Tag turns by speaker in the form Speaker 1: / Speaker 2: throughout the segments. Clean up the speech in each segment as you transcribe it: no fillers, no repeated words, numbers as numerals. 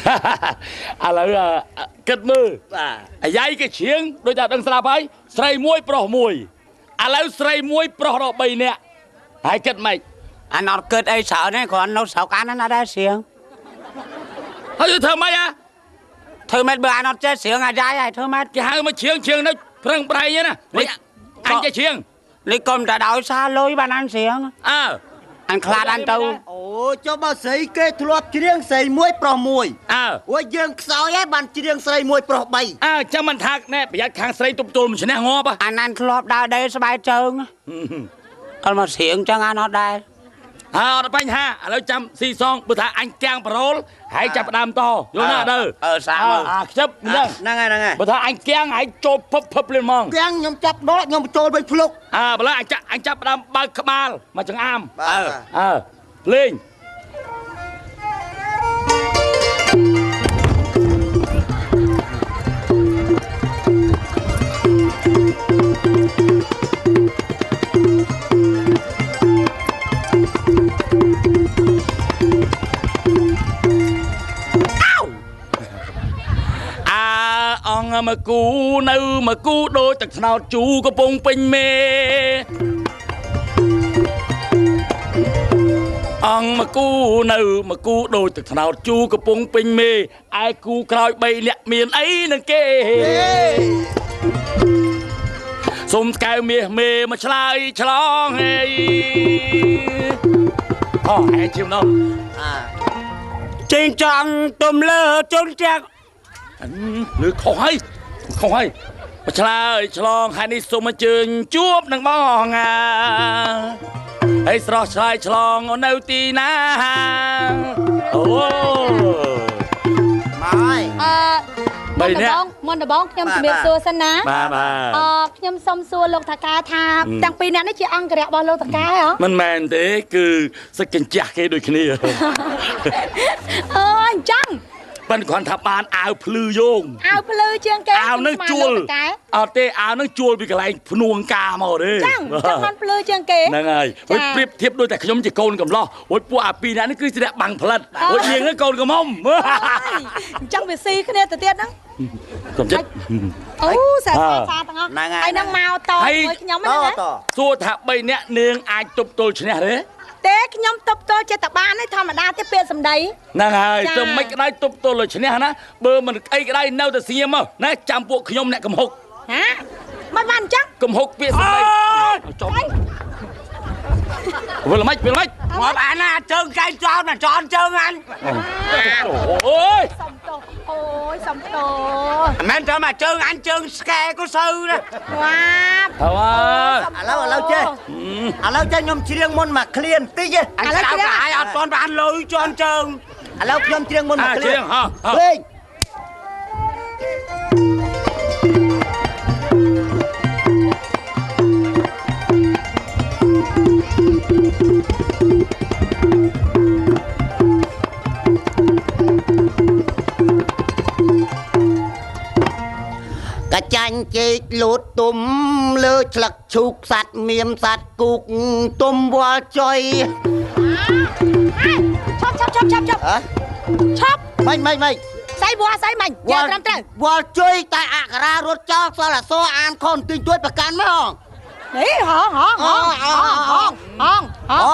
Speaker 1: ឥឡូវគិតមើលអាយ៉ៃគេច្រៀងដូចតែដឹងស្រាប់ហើយស្រីមួយប្រុសមួយឥឡូវស្រីមួយប្រុសដល់3នាក់ហើយគិតម៉េច
Speaker 2: អានអត់គិតអីច្រើនទេគ្រាន់នៅស្រុកអានណាដែរច្រៀង
Speaker 1: ហើយធ្វើម៉េច
Speaker 2: ធ្វើម៉េចបើអានអត់ចេះច្រៀងអាយ៉ៃហើយធ្វើម៉េច
Speaker 1: គេហៅមកច្រៀងនៅប្រឹងប្រែងណាអញចេះច្រៀង
Speaker 2: នេះកុំតែដោយសារលុយបានអានច្រៀងអញខ្លាចអានទៅ
Speaker 3: អូចុះបើស្រីគេធ្លាប់ច្រៀងស្រីមួយប្រុសមួយអូយើងខ្សោយហើយបានច្រៀងស្រីមួយប្រុស3
Speaker 1: ចាំមិនថាណែប្រយ័ត្នខាងស្រីទប់ទល់មិនឈ្នះងាប់
Speaker 2: អានធ្លាប់ដើរដេកស្បែកជើងអត់មកច្រៀងចឹងអានអត់ដែរ
Speaker 1: អត់បញ្ហាឥឡូវចាំស៊ីសងបើថាអញទាំងប្រូលហើយចាប់ដើមតយល់ណាទៅ
Speaker 2: សាមើល
Speaker 1: ខ្ជិប
Speaker 3: ហ្នឹងហើយ
Speaker 1: បើថាអញទាំងហើយចូលភឹបភ្លាមហ្មង
Speaker 3: ទាំងខ្ញុំចាប់ដកខ្ញុំចូលវិញភ្លុក
Speaker 1: បើឡើយអញចាប់ដើមបើកក្បាលមកចង្អាមលេងអង្គមកគូនៅមកគូដូចទឹកស្នោតជូកំពុងពេញមេអង្គមកគូនៅមកគូដូចទឹកស្នោតជូកំពុងពេញមេឯគូក្រោយ3នាក់មានអីនឹងគេសុំស្កៅមាសមេមកឆ្លើយឆ្លងហេហែជិមនោះ
Speaker 2: ចេញចង់ទុំលើជន់ចាក់
Speaker 1: លើខុសហើយមកឆ្លើយឆ្លងហើយនេះសូមអញ្ជើញជួបនឹងបងហើយស្រស់ឆ្លើយឆ្លងនៅទីណាអូ
Speaker 4: ម៉ៃមុនដំបងខ្ញុំជំរាបសួរសិនណា
Speaker 1: បាទ
Speaker 4: ខ្ញុំសុំសួរលោកតាកាថាទាំងពីរនាក់នេះជាអង្គរៈរបស់លោកតាកាហ៎
Speaker 1: មិនមែនទេគឺសិចកញ្ចាស់គេដូចគ្នា
Speaker 4: អញ្ចឹង
Speaker 1: ប៉ិនគ្រាន់ថាបានអាវភ្លឺយោង
Speaker 4: អាវភ្លឺជាងគេ
Speaker 1: អាវនឹងជួលអត់ទេអាវនឹងជួលពីកន្លែងភ្នួងការមកទេ
Speaker 4: ចាំបានភ្លឺជាងគេ
Speaker 1: ហ្នឹងហើយហើយប្រៀបធៀបដូចតែខ្ញុំជាកូនកំឡោះហើយពួកអាពីរនាក់នេះគឺជាអ្នកបាំងផ្លិតហើយនាងហ្នឹងកូនកំមុំ
Speaker 4: អញ្ចឹងវាស៊ីគ្នាទៅទៀតហ្នឹង
Speaker 1: កុំចិត្ត
Speaker 4: អូសាទាំងអស់ហើយនឹងមកតមួយខ្ញុំហ្នឹងណា
Speaker 1: សួរថា3នាក់នាងអាចទប់ទល់ឈ្នះទេ
Speaker 4: ខ្ញុំទប់ទល់ចិត្តបានទេធម្មតាទេពាក្យសម្ដី
Speaker 1: ហ្នឹងហើយទៅមិនក្តៅទប់ទល់ឈ្នះណាបើមិនអីក្តៅនៅតែស្ងៀមមកណាចាំពួកខ្ញុំអ្នកកំហុក
Speaker 4: មិនបានអញ្ចឹង
Speaker 1: កំហុកពាក្យសម្ដីចុះវិលមិន
Speaker 2: ងាប់អានណាជើងកែងចោលណាចន់ជើងអញ
Speaker 1: អូយ
Speaker 4: សំទោអូយសំទោ
Speaker 2: មិនត្រូវមកជើងអញជើងស្កែក៏សូវណា
Speaker 4: វ៉ា
Speaker 3: ឥឡូវចេះខ្ញុំច្រៀងមុនមកឃ្លានតិច
Speaker 2: អញចៅកាយអត់ទាន់បានលុយជន់ជើង
Speaker 3: ឥឡូវខ្ញុំច្រៀងមុនមកឃ្លាន
Speaker 1: លេង
Speaker 3: កាចាញ់ជែកលូតទុំលើឆ្លឹកឈូកសัตว์មៀមសัตว์គូកទុំវល់ចុយ
Speaker 4: ឈប់
Speaker 3: មិន
Speaker 4: ស្អីវល់ស្អីមិនយកត្រឹមត្រូវ
Speaker 3: វល់ចុយតែអក្សរារត់ចោលសល់អសអានខុសទិញទួយប្រកាន់ហ្មង
Speaker 4: នេះហ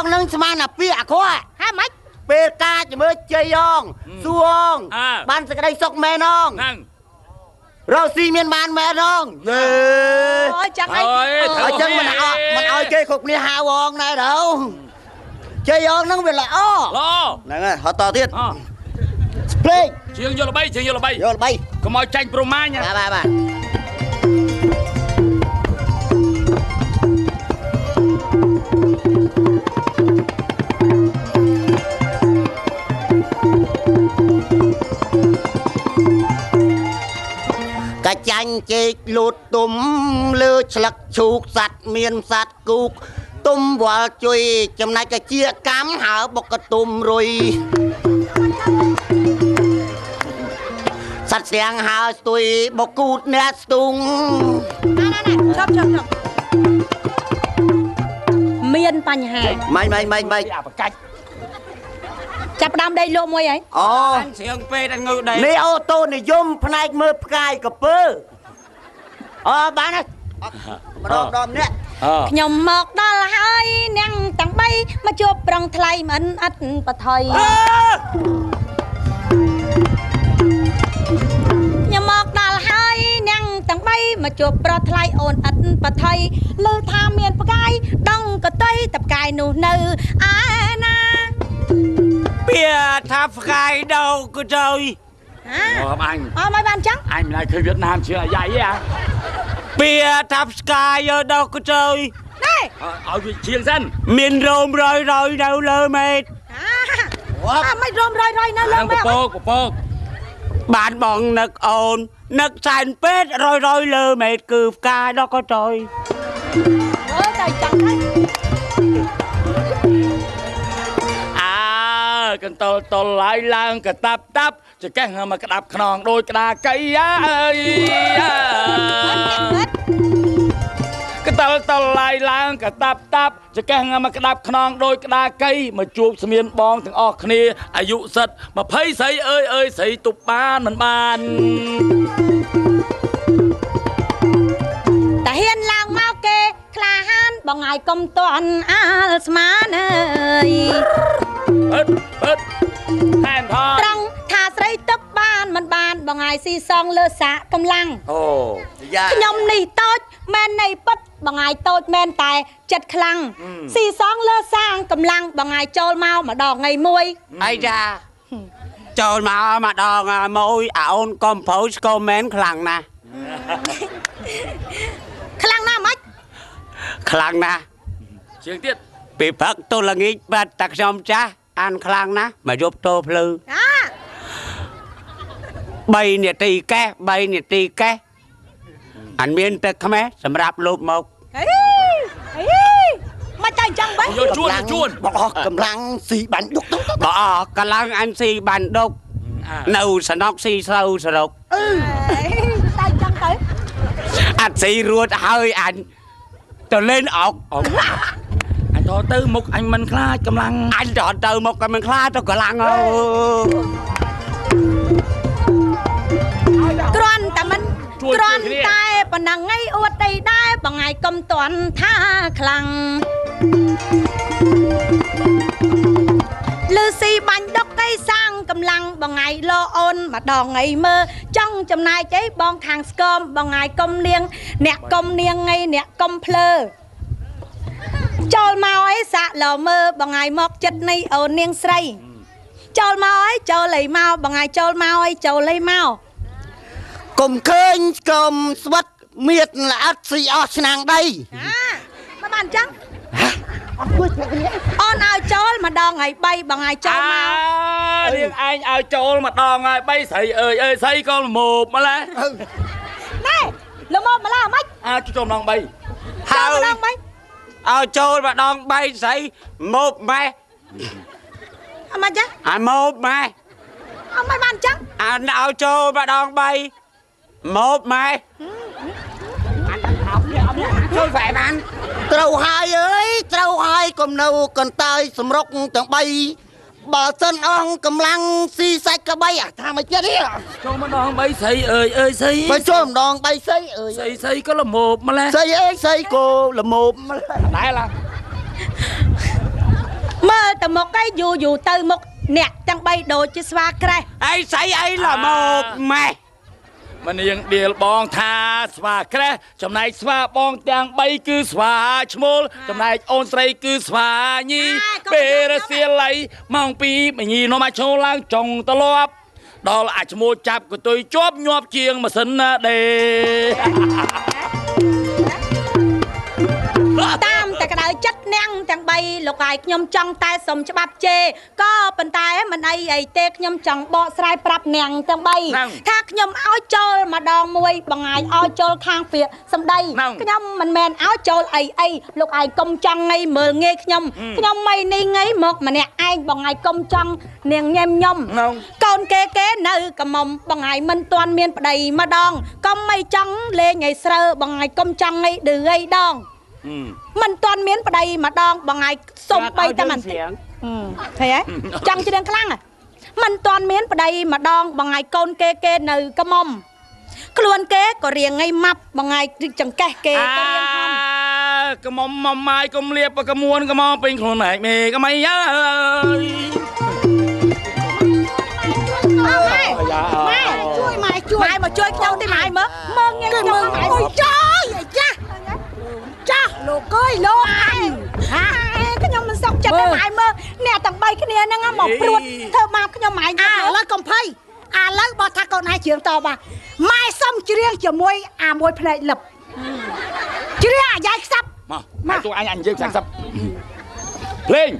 Speaker 4: ង
Speaker 3: នឹងស្មានអាពាកអាក្រក់
Speaker 4: ហ่าម៉េច
Speaker 3: ពេលការជំរឿជ័យអងសួងបានសេចក្តីសុខមែនអង
Speaker 1: ហ្នឹង
Speaker 3: រកស៊ីមានបានមែនអង
Speaker 4: អូយចាំ
Speaker 3: អីចឹងមិនឲ្យគេគ្រប់គ្នាហៅអងណែទៅជ័យអងហ្នឹងវាល្អហ្នឹងហើយហត់តទៀតភ្លេង
Speaker 1: ជាងយកល្បីកុំឲ្យចាញ់ប្រមាញ
Speaker 3: បាទកាចាញ់ជែកលូតទុំលើឆ្លឹកឈូកសัตว์មានសัตว์គូកទុំវល់ជួយ ចំណែកកាជាកម្មហើបុកកទុំរុយសัตว์ស្រាំងហើស្ទុយបុកគូតអ្នកស្ទុង
Speaker 4: ឈប់មានបញ្ហា
Speaker 3: មិន
Speaker 1: អាបកាច់
Speaker 4: ចាប់ដើមដីលក់មួយហើយ
Speaker 3: អូ
Speaker 2: អញស្រៀងពេកអញងើដី
Speaker 3: នេះអូតូនិយមផ្នែកមើលផ្កាយកពើអូបានហើយម្ដងនេះ
Speaker 4: ខ្ញុំមកដល់ហើយនាងទាំង3មកជួបប្រងថ្លៃមិនអត់បថុយខ្ញុំមកដល់ហើយនាងទាំង3មកជួបប្រថ្លៃអូនអត់បថុយលើថាមានផ្កាយដងកតុយតែផ្កាយនោះនៅឯណា
Speaker 2: ពីថាផ្កាយដោក៏ជួយ
Speaker 1: អញ
Speaker 4: អត់មកបានចឹង
Speaker 1: អញមិនឃើញវៀតណាមជាអាយ៉ៃទេ
Speaker 2: ពីថាផ្កាយដោក៏ជួយ
Speaker 4: ណែ
Speaker 1: ឲ្យវាជាងសិន
Speaker 2: មានរោមរយនៅលើមេឃ
Speaker 4: មិនរំរយនៅលើ
Speaker 1: ពពក
Speaker 2: បានបងនឹកអូននឹកសែនពេទ្យរយលើមេឃគឺផ្កាយដោក៏ជួយ
Speaker 4: អើតែចឹងហើយក
Speaker 1: ន្ទល់តលឡាយឡើងកតាប់ចកេះមកក្តាប់ខ្នងដូចក្តារកៃអើយកន្ទល់តលឡាយឡើងកតាប់ចកេះមកក្តាប់ខ្នងដូចក្តារកៃមកជួបស្មៀនបងទាំងអស់គ្នាអាយុសិត20ស្រីអើយស្រីទប់បានមិនបាន
Speaker 4: តែហ៊ានឡើងមកគេក្លាហានបងហើយកុំតន់អាលស្មានអើយ
Speaker 1: អឺតែនថោ
Speaker 4: ត្រង់ថាស្រីទឹកបានមិនបានបងហើយស៊ីសងលើសាកកម្លាំង
Speaker 1: អូ
Speaker 4: ខ្ញុំនេះតូចមែននៃពិតបងហើយតូចមែនតែចិត្តខ្លាំងស៊ីសងលើសាងកម្លាំងបងហើយចូលមកម្ដងថ្ងៃមួយ
Speaker 2: អីចាចូលមកម្ដងមួយអូនកុំប្រូចក៏មែនខ្លាំងណាស់
Speaker 4: ខ្លាំងណាស់ម៉េច
Speaker 2: ខ្លាំងណាស់
Speaker 1: ជាងទៀត
Speaker 2: ពីព្រឹកទល់ល្ងាចបាត់តែខ្ញុំចាស់អានខ្លាំងណាស់មកយប់តោភ្លឺ
Speaker 4: អា
Speaker 2: 3នាទីកេះអញមានទឹកខ្មេះសម្រាប់លូបមក
Speaker 4: អីមកតែអញ្ចឹងបែ
Speaker 1: យកជួន
Speaker 3: បងអស់កម្លាំងស៊ីបាញ់ដុកទៅ
Speaker 2: បើអស់កម្លាំងអញស៊ីបាញ់ដុកនៅសណុកស៊ីស្រូវសរុក
Speaker 4: តែអញ្ចឹងទៅ
Speaker 2: អត់ស៊ីរួចហើយអញទៅលេងអុក
Speaker 1: អញតទៅមុខអញមិនខ្លាចកម្លាំង
Speaker 2: អញដល់ទៅមកក៏មិនខ្លាចទៅកម្លាំងអើ
Speaker 4: គ្រាន់តែមិនគ្រាន់តែប៉ុណ្ណឹងឯងអួតដីដែរបងហើយកុំតន់ថាខ្លាំងលឺស៊ីបាញ់ដុកឯសាងកម្លាំងបងហើយលោអូនម្ដងឯងមើចង់ចំណាយអីបងខាងស្គមបងហើយកុំនាងអ្នកកុំនាងឯអ្នកកុំភ្លើចូលមកឯសាក់លោមើបងហើយមកចិត្តនៃអូននាងស្រីចូលមកឯចូលឯមកបងហើយចូលមកឯចូលឯមក
Speaker 3: កុំឃើញកុំស្វិតមៀតល្អិតស៊ីអស់ឆ្នាំងដី
Speaker 4: មកបានចឹងអូនឲ្យចូលម្ដងហើយ3បងឲ្យចូលមក
Speaker 1: រៀងឯងឲ្យចូលម្ដងហើយ3ស្រីអើយស្រីក៏ល្មកម្លេះ
Speaker 4: ណែល្មកម្លេះហ្មង
Speaker 1: ចូលម្ដង3
Speaker 2: ហើយ
Speaker 4: ម្ដង3
Speaker 2: ឲ្យចូលម្ដង3ស្រីមកម៉ែ
Speaker 4: អត់មកចឹង
Speaker 2: អាមកម៉ែ
Speaker 4: អត់មកបានចឹង
Speaker 2: អានឲ្យចូលម្ដង3មកម៉ែចូលហ្វែបាន
Speaker 3: ត្រូវហើយអើយត្រូវហើយកុំនៅកន្តើយសម្រុកទាំង3បើសិនអស់កម្លាំងស៊ីសាច់ក្បីអាថាមិនចិត្តទេ
Speaker 1: ចូលម្ដង3ស្រីអើយស្រី
Speaker 3: បើចូលម្ដង3ស្រីអើយ
Speaker 1: ស្រីក៏ល្មកម្លេះ
Speaker 3: ស្រីអើយស្រីក៏ល្មម
Speaker 1: ដែរឡា
Speaker 4: មើលទៅមុខឯងយូរទៅមុខអ្នកទាំង3ដូចជាស្វាក្រេះ
Speaker 2: អីស្អីអីល្មមម៉ែ
Speaker 1: មនាងដៀលបងថាស្វាក្រេះចំណែកស្វាបងទាំង3គឺស្វាឈ្មោលចំណែកអូនស្រីគឺស្វាញីពេលរសៀលឡៃម៉ោង2មញីនាំមកឈោឡើងចុងតលាប់ដល់អាឈ្មោលចាប់កតុយជាប់ញាប់ជាងម៉ាស៊ីនណាដេ
Speaker 4: តាមតែក្តៅចិត្តនាងទាំង3លោកហើយខ្ញុំចង់តែសុំច្បាប់ជេក៏ប៉ុន្តែមិនអីទេខ្ញុំចង់បកស្រាយប្រាប់នាងទាំង3ថាខ្ញុំឲ្យចូលម្ដងមួយបងហើយឲ្យចូលខាងពាក្យសម្ដីខ្ញុំមិនមែនឲ្យចូលអីលោកហើយកុំចង់ងាយមើលងាយខ្ញុំមិននេះងាយមកម្នាក់ឯងបងហើយកុំចង់នាងញែមខ្ញុំកូនគេនៅកំមុំបងហើយមិនទាន់មានប្តីម្ដងកុំមិនចង់លេងឲ្យស្រើបងហើយកុំចង់ឲ្យឌឺអីដង មិនទាន់មានប្តីម្ដងបងហើយសុំបីតែមិន thấy ấy chẳng chỉ đang khăng à mình toàn miến vào đây mà đong bằng ngày con kê kê nừ cái mông luôn kế có riêng ngay mập bằng ngày chẳng kê kê có riêng không
Speaker 1: កុំមកម៉ាយកុំលៀបកុំមួនកុំពេញខ្លួនឯងមេកុំអីយ៉ា
Speaker 4: mẹ chui mày chui mày mà chui nhau thì mày mơ mơ nghe cái mơ mày ôi trời cha cha lô coi lô anh cái nhau mình sọc chặt cái mày mơ nè tầng bay cái nè nó một ruột thơ mà cái nhau mày lấy con phay lấy bao thằng con hai trường to mà mai xong chưa riêng chưa môi môi plei lập chưa riêng dài sắp
Speaker 1: mà tụi anh chơi sắp lên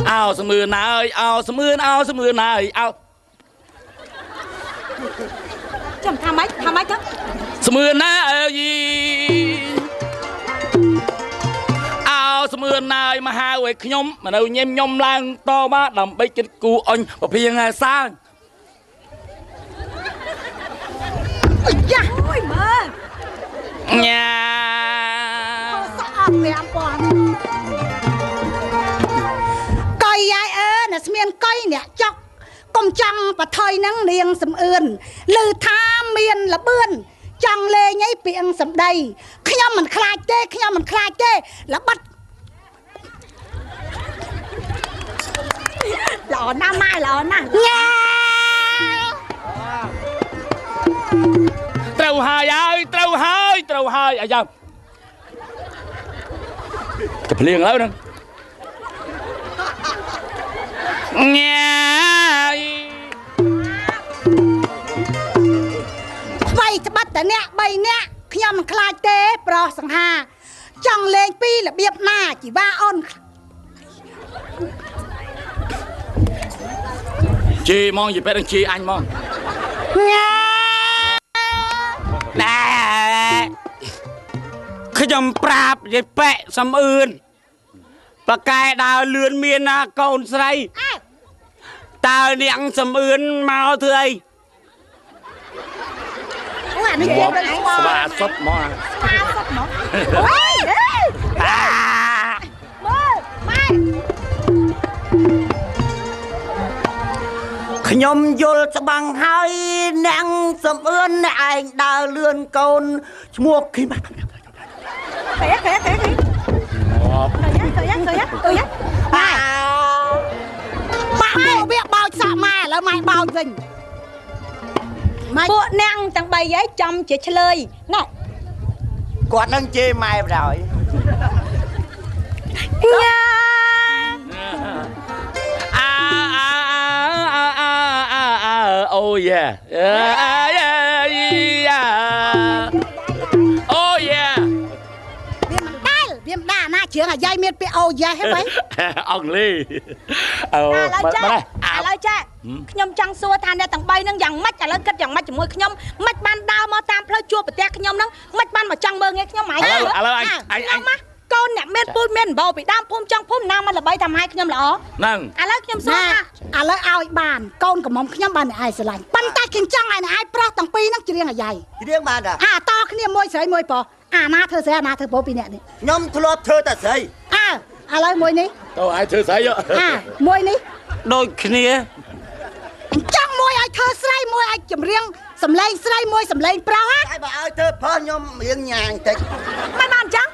Speaker 1: ao sầm mưa ơi ao sầm mưa ơi ao
Speaker 4: chầm tham mấy chứ
Speaker 1: sầm mưa ơi gì ao sầm mưa ơi mà hai người nhom mà đâu nhem nhom lang to ba đầm bay chết cu anh và phiền sang
Speaker 4: ôi mơ
Speaker 1: nhà
Speaker 4: coi ai nè miền coi nè chọc công trăng và thời nắng niềng sầm ươn lư tham miền là bươn trăng lê nháy piệng sầm đầy khi nhau mình khai tê là bắt lọ na mai lọ na nha
Speaker 1: trâu hai à giờ chụp liền lâu nè nghe
Speaker 4: bayจะบัดแต่เนี้ยใบเนี้ยขยำคลายเต้ปลอสังหาจังเลงปีละเบียบหน้าจีบ้าอ้อน
Speaker 1: chị mong gì phải đăng chị anh mong
Speaker 2: nèខ្ញុំប្រាប់យាយប៉ែសំអឿនប្រកែដើរលឿនមានណាកូនស្រីតើនាងសំអឿនមកធ្វើអី
Speaker 1: spa sốt mò
Speaker 3: ខ្ញុំយល់ច្បាំងហើយនាងសំអឿនឯងដើរលឿនកូនឈ្មោះគីម៉ា
Speaker 4: Bà biết bao sợ mà là mày bao dình bộ năng chẳng bày giấy trong chỉ chơi lời này
Speaker 3: គាត់នឹងជេរម៉ែបណ្ដោយ
Speaker 4: nha
Speaker 1: oh yeah oh yeah
Speaker 4: viêm đa na chướng à dây miệt bị ô dây hết mấy
Speaker 1: ông ly
Speaker 4: lời cha nhom trăng xua than đây tầng bay nâng dằng mắt trả lời kết dằng mắt chỉ môi nhom mắt ban đau mơ tam phơi chua bật tét nhom nâng mắt ban mà trăng mơ nghe nhom mày anh con nè men pui men bầu bị đam phum trăng phum nam mà là bay tham hai nhom là ó
Speaker 1: nâng
Speaker 4: lời nhom xua lời ao bàn con của mong nhom bàn này ai sẽ lạnh ban tay kinh trăng này ai pra tầng pi nâng chỉ riêng là dày
Speaker 3: ជរៀងបានតា
Speaker 4: to cái niềm môi sấy môi bò na thơ sấy na thơ bố bị nè đi
Speaker 3: ខ្ញុំធ្លាប់ធ្វើតែស្រី
Speaker 4: lời môi ní
Speaker 1: đâu ai thưa sấy vậy
Speaker 4: môi ní
Speaker 2: ដូចគ្នា
Speaker 4: จังมวยไอ้เธอใส่มวยไอ้จำเรียงสำเลงใส่มวยสำเลงเปล่าฮะ
Speaker 3: ហើយបើឲ្យធ្វើផុសខ្ញុំរៀងញ៉ាងតិច
Speaker 4: มันมันจัง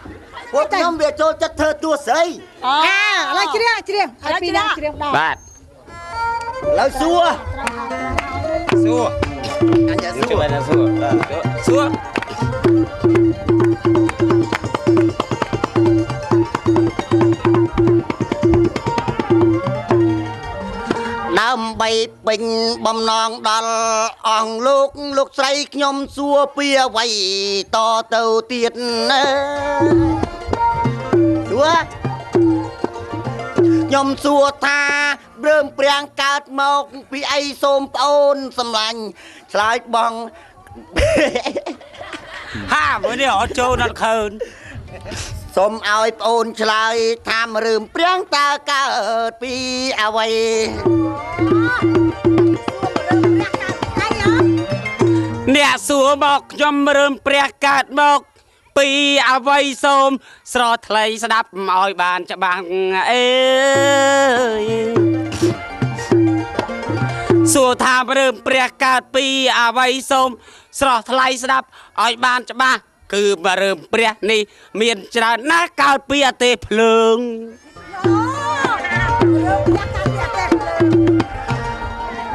Speaker 3: ពួកខ្ញុំវាចូលចិត្តធ្វើតួស្រី
Speaker 4: อะไรเรียงไอ้ปีนั้นเรียงได้
Speaker 2: បាទ
Speaker 3: ឥឡូវសួរ
Speaker 2: សួរ
Speaker 3: អញយ៉ាសួរ
Speaker 2: ជួយណាសួរសួរ
Speaker 3: ដើម្បីពេញបំណងដល់អង្គលោកស្រីខ្ញុំសួរពីអ្វីតទៅទៀតណាសួរខ្ញុំសួរថាព្រមព្រៀងកើតមកពីអីសូមប្អូនសម្លាញ់ឆ្លើយបង
Speaker 2: ហាមួយនេះអត់ចូលណាត់ខើន
Speaker 3: សូមឲ្យប្អូនឆ្លើយថាមរឿងព្រាំងតើកើតពីអ្វី
Speaker 2: អ្នកសួរមកខ្ញុំរើមព្រះកើតមកពីអ្វីសូមស្រថ្លៃស្ដាប់ឲ្យបានច្បាស់អេសួរថារើមព្រះកើតពីអ្វីសូមស្រថ្លៃស្ដាប់ឲ្យបានច្បាស់គឺរើមព្រះនេះមានច្រើនណាស់កើតពីអទេភ្លើង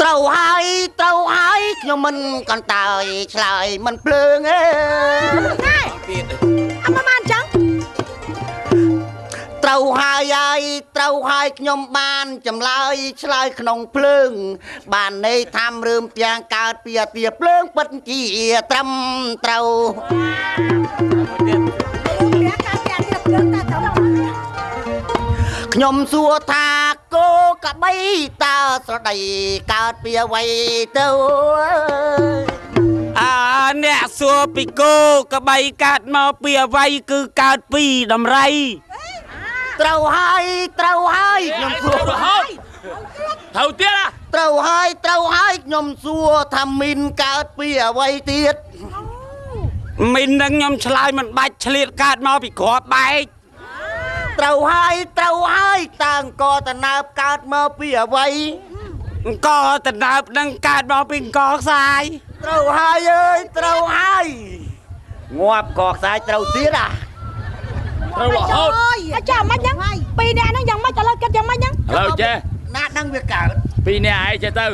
Speaker 3: ត្រូវហើយខ្ញុំមិនកន្តើយឆ្លើយមិនភ្លើងទេ
Speaker 4: អមបានចឹង
Speaker 3: ត្រូវហើយខ្ញុំបានចម្លើយឆ្លើយក្នុងភ្លើងបានន័យថារឿងទាំងកើតពីអាទាភ្លើងពិតជាត្រឹមត្រូវ ខ្ញុំសួរថាគោកបីតើស្រដីកើតពីអ្វីទៅ
Speaker 2: អ្នកសួរពីគោក្បីកើតមកពីអ្វីគឺកើតពីដំរី
Speaker 3: ត្រូវហើយខ្ញុំសួរ
Speaker 1: ត្រូវទៀត
Speaker 3: ត្រូវហើយខ្ញុំសួរថាមីនកើតពីអ្វីទៀត
Speaker 2: មីននឹងខ្ញុំឆ្លើយមិនបាច់ឆ្លៀតកើតមកពីគ្រាប់បែក
Speaker 3: ត្រូវហើយតើអង្គតណើបកើតមកពីអ្វី
Speaker 2: អង្គតណើបនឹងកើតមកពីអង្គខ្សាយ
Speaker 3: ត្រូវហើយងាប់កខ្សាយត្រូវទៀត
Speaker 1: ត្រូវរហូត
Speaker 4: អចាមិនចឹងពីរនាក់ហ្នឹងយ៉ាងម៉េចឥឡូវគិតយ៉ាងម៉េចហ្នឹង
Speaker 1: ឥឡូវចេះ
Speaker 3: ណាដឹងវាកើត
Speaker 1: ពីរនាក់ឯងចេះទៅ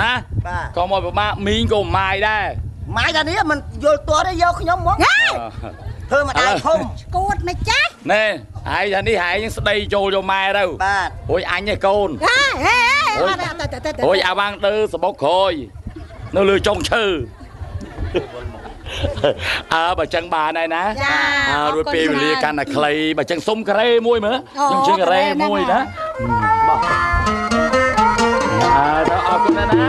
Speaker 1: ណា
Speaker 3: បាទ
Speaker 1: ក៏មកពិបាកមីងក៏ម៉ាយដែរ
Speaker 3: ម៉ាយតានេះមិនយល់ទាស់ទេយកខ្ញុំមកធ្វើមកដៃធំ
Speaker 4: គួតមិនចាស់
Speaker 1: ណែឯងថានេះឯងស្ដីចូលយកម៉ែទៅ
Speaker 3: បាទ
Speaker 1: អូយអញឯងកូន
Speaker 4: ហេ
Speaker 1: អូយអាវាងដើសបុកក្រោយនៅលើចុងឈើបើចឹងបានហើយណា
Speaker 4: ចា
Speaker 1: រួចពេលវេលាកាន់តែខ្លីបើចឹងសុំការ៉េមួយមើលខ្ញុំជិះការ៉េមួយណាបោះដល់អរគុណណា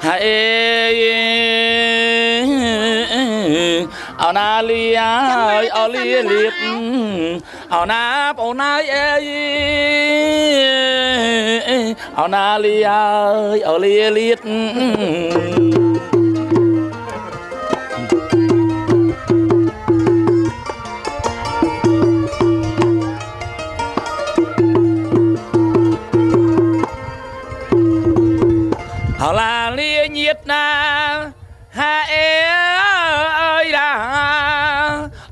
Speaker 1: ហើយអោណាលីហើយអោលីលៀតអោណាបងណាយអើយអោណាលីហើយអោលីលៀតអោឡាលីញៀតណាហាអេអើយឡា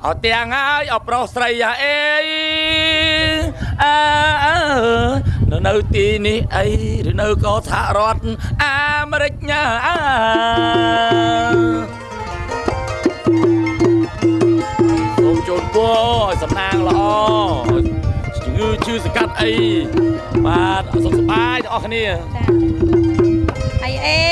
Speaker 1: អត់ទាំងហើយអប្រុសស្រីអេនៅទីនេះអីឬនៅក៏សហរដ្ឋអាមេរិកណាសូមជូនពរឲ្យសំណាងល្អជំងឺឈឺសកាត់អីបាទសុខសប្បាយទាំងអស់គ្នា
Speaker 4: អីអេ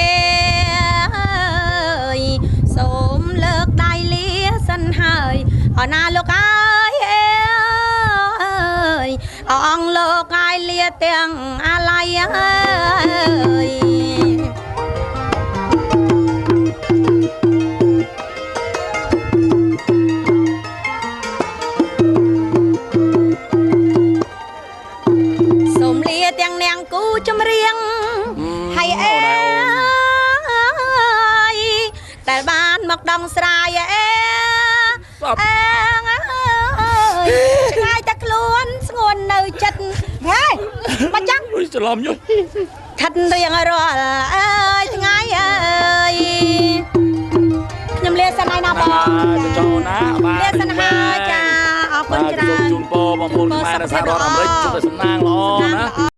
Speaker 4: សូមលើកដៃលាសិនហើយអរណាលោកអើយអេអង្គលោកឲ្យលាទាំងអាឡ័យអើយសូមលាទាំងនាងគូចម្រៀងហើយអេដែលបានមកដងស្រ័យអេឆ្ងាយតែខ្លួនស្ងួននៅចិត្តហេមកចាំ
Speaker 1: ច្រឡំយល់
Speaker 4: ខិតរៀងរាល់អើយថ្ងៃអើយខ្ញុំលាសិនហើយណាបង
Speaker 1: ចូលណាបាទ
Speaker 4: លាសិនហើយចាអរគុណច្រើន
Speaker 1: ជូនពរបងប្អូនខ្មែរនៅសហរដ្ឋអាមេរិកជួបតែសំណាងល្អណា